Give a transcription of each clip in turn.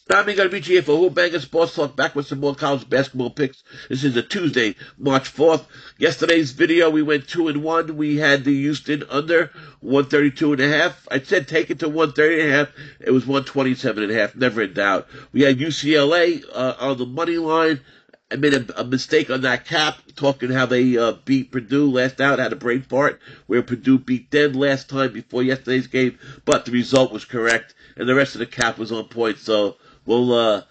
Dommy Gun here for Who-Bangin Sports Talk, back with some more college basketball picks. This is a Tuesday, March 4th. Yesterday's video, we went 2-1. We had the Houston under 132.5. I said take it to 130.5. It was 127.5. Never in doubt. We had UCLA on the money line. I made a mistake on that cap, talking how they beat Purdue last out, had a brain fart, where Purdue beat them last time before yesterday's game, but the result was correct, and the rest of the cap was on point, so we'll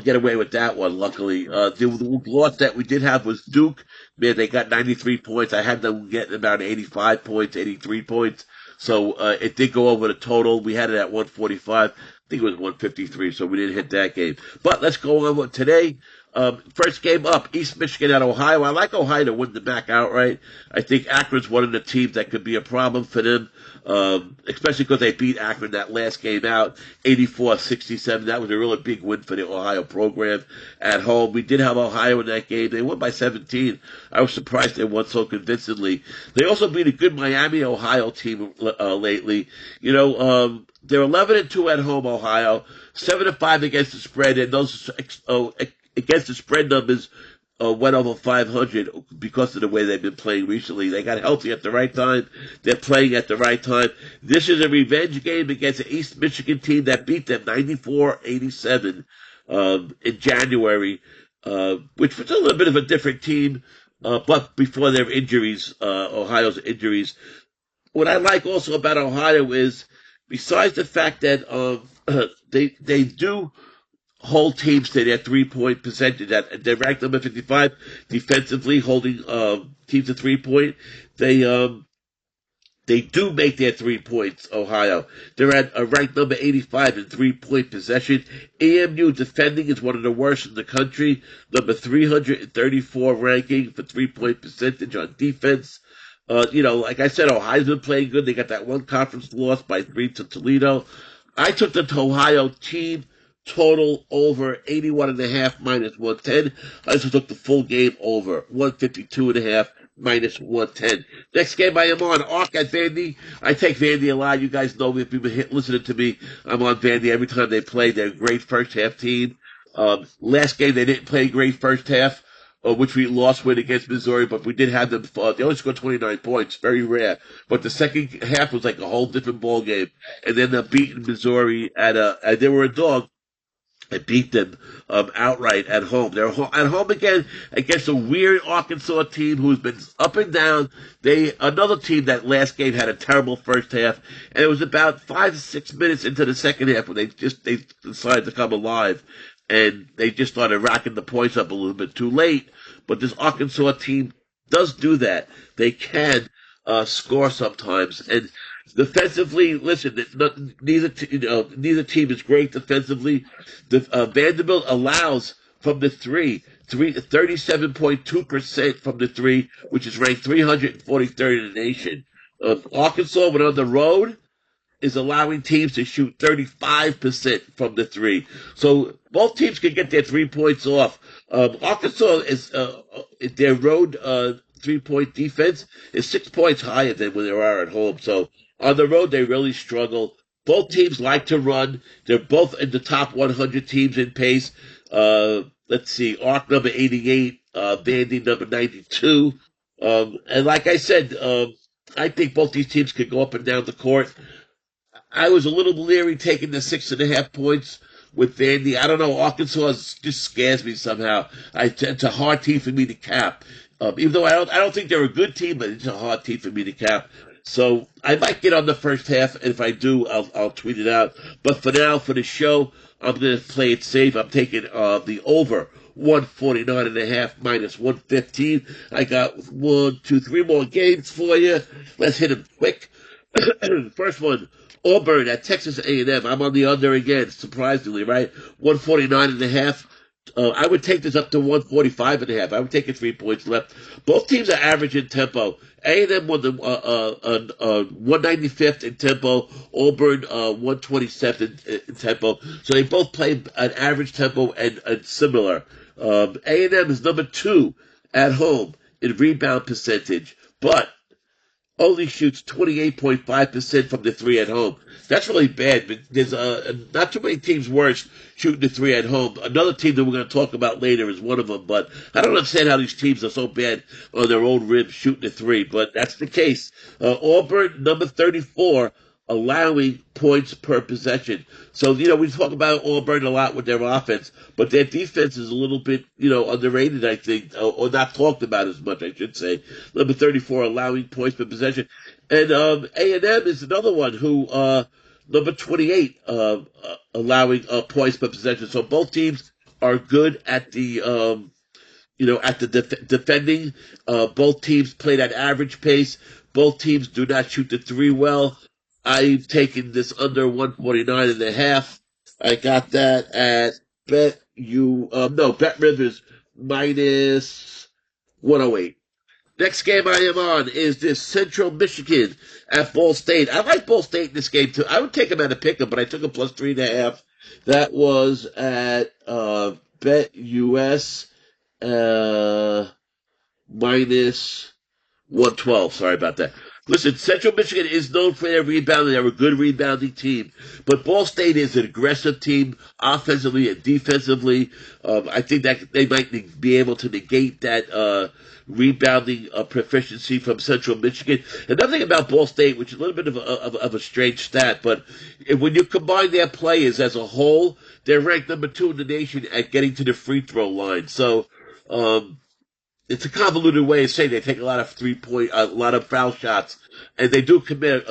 get away with that one, luckily. The loss that we did have was Duke. Man, they got 93 points. I had them getting about 85 points, 83 points. So it did go over the total. We had it at 145. I think it was 153, so we didn't hit that game. But let's go on with today. First game up, East Michigan at Ohio. I like Ohio to win the MAC outright. I think Akron's one of the teams that could be a problem for them, especially because they beat Akron that last game out, 84-67. That was a really big win for the Ohio program at home. We did have Ohio in that game. They won by 17. I was surprised they won so convincingly. They also beat a good Miami, Ohio team lately. They're 11-2 at home, Ohio, 7-5 against the spread, and those against the spread numbers went over 500 because of the way they've been playing recently. They got healthy at the right time. They're playing at the right time. This is a revenge game against an East Michigan team that beat them 94-87 in January, which was a little bit of a different team, but before their injuries, Ohio's injuries. What I like also about Ohio is, besides the fact that they do hold teams to their 3-point percentage. They're ranked number 55 defensively, holding teams to 3-point. They do make their 3 points, Ohio. They're at ranked number 85 in 3-point possession. EMU defending is one of the worst in the country, number 334 ranking for 3-point percentage on defense. Like I said, Ohio's been playing good. They got that one conference loss by 3 to Toledo. I took the Ohio team total over 81.5 minus 110. I also took the full game over 152.5 minus 110. Next game I am on, Ark at Vandy. I take Vandy a lot. You guys know me if you've been listening to me. I'm on Vandy every time they play. They're a great first half team. Last game they didn't play great first half, which we lost with against Missouri, but we did have them. They only scored 29 points, very rare. But the second half was like a whole different ball game. And then they're beating Missouri they were a dog. I beat them outright at home. They're at home again against a weird Arkansas team who's been up and down. Another team that last game had a terrible first half, and it was about 5 to 6 minutes into the second half when they decided to come alive, and they just started racking the points up a little bit too late. But this Arkansas team does do that. They can score sometimes, and defensively, listen, neither team is great defensively. Vanderbilt allows from the 37.2% from the 3, which is ranked 343rd in the nation. Arkansas, when on the road, is allowing teams to shoot 35% from the 3. So both teams can get their 3 points off. Arkansas is their road 3-point defense is 6 points higher than when they are at home. So on the road, they really struggle. Both teams like to run. They're both in the top 100 teams in pace. Let's see, Ark number 88, Vandy number 92. And like I said, I think both these teams could go up and down the court. I was a little leery taking the 6.5 points with Vandy. I don't know. Arkansas just scares me somehow. It's a hard team for me to cap. Even though I don't think they're a good team, but it's a hard team for me to cap. So I might get on the first half, and if I do, I'll tweet it out. But for now, for the show, I'm going to play it safe. I'm taking the over 149.5 minus 115. I got 3 more games for you. Let's hit them quick. First one, Auburn at Texas A&M. I'm on the under again, surprisingly, right? 149.5. I would take this up to 145.5. I would take it 3 points left. Both teams are average in tempo. A&M won the 195th in tempo. Auburn 127th in tempo. So they both play an average tempo and similar. A&M is number 2 at home in rebound percentage, but only shoots 28.5% from the three at home. That's really bad. But there's not too many teams worse shooting the three at home. Another team that we're going to talk about later is one of them. But I don't understand how these teams are so bad on their own rim shooting the three. But that's the case. Auburn, number 34, allowing points per possession. So, we talk about Auburn a lot with their offense, but their defense is a little bit, underrated, I think, or not talked about as much, I should say. Number 34, allowing points per possession. And A&M is another one who, number 28, allowing points per possession. So both teams are good at the defending. Both teams played at average pace. Both teams do not shoot the three well. I've taken this under 149.5. I got that at Bet Rivers minus 108. Next game I am on is this Central Michigan at Ball State. I like Ball State in this game too. I would take them at a pick 'em, but I took them plus 3.5. That was at Bet US minus 112. Sorry about that. Listen, Central Michigan is known for their rebounding. They're a good rebounding team. But Ball State is an aggressive team, offensively and defensively. I think that they might be able to negate that rebounding proficiency from Central Michigan. Another thing about Ball State, which is a little bit of a strange stat, but when you combine their players as a whole, they're ranked number 2 in the nation at getting to the free throw line. So, it's a convoluted way of saying they take a lot of a lot of foul shots, and they do commit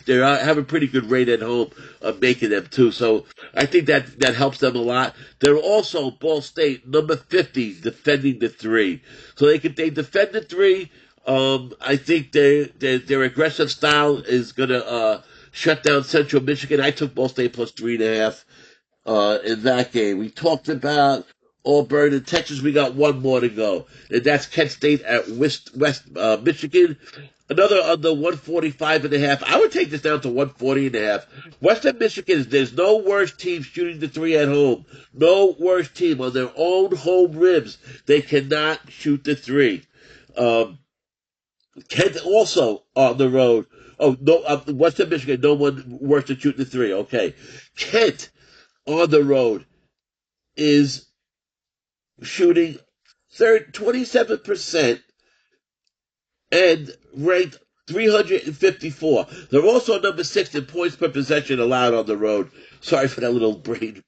they have a pretty good rate at home of making them too. So I think that helps them a lot. They're also Ball State number 50 defending the three, so they defend the three. I think their aggressive style is gonna shut down Central Michigan. I took Ball State plus 3.5 in that game. We talked about Auburn and Texas. We got one more to go, and that's Kent State at West Michigan. Another under 145.5. I would take this down to 140.5. Western Michigan, there's no worse team shooting the three at home. No worse team on their own home rims. They cannot shoot the three. Kent also on the road. Oh, no, Western Michigan, no one worse than shooting the three. Okay. Kent on the road is shooting 27% and ranked 354. They're also number 6 in points per possession allowed on the road. Sorry for that little brain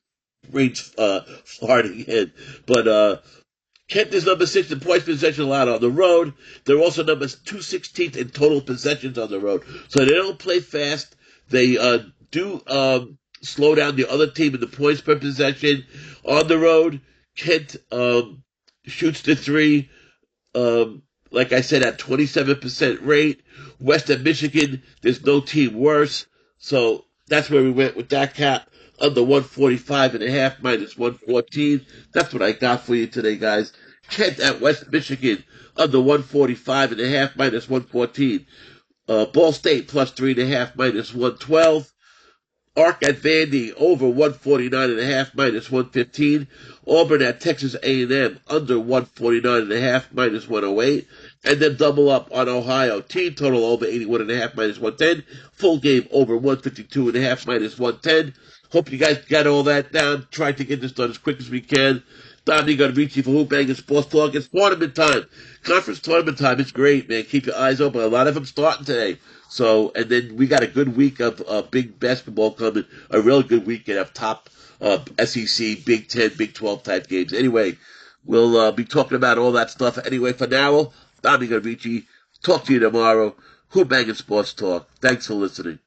farting in. But Kent is number 6 in points per possession allowed on the road. They're also number 216th in total possessions on the road. So they don't play fast. They do slow down the other team in the points per possession on the road. Kent shoots the three, like I said, at 27% rate. Western Michigan, there's no team worse. So that's where we went with that cap. Under 145.5 minus 114. That's what I got for you today, guys. Kent at West Michigan, under 145.5 minus 114. Ball State plus 3.5 minus 112. Arc at Vandy over 149.5 minus 115. Auburn at Texas A&M under 149.5 minus 108. And then double up on Ohio. Team total over 81.5 minus 110. Full game over 152.5 minus 110. Hope you guys got all that down. Try to get this done as quick as we can. Dommy Gun reaching for Who-Bangin Sports Talk. It's tournament time. Conference tournament time. It's great, man. Keep your eyes open. A lot of them starting today. So, and then we got a good week of big basketball coming. A real good weekend of top SEC, Big 10, Big 12 type games. Anyway, we'll be talking about all that stuff. Anyway, for now, Dommy Gun Talk to you tomorrow. Who-Bangin Sports Talk. Thanks for listening.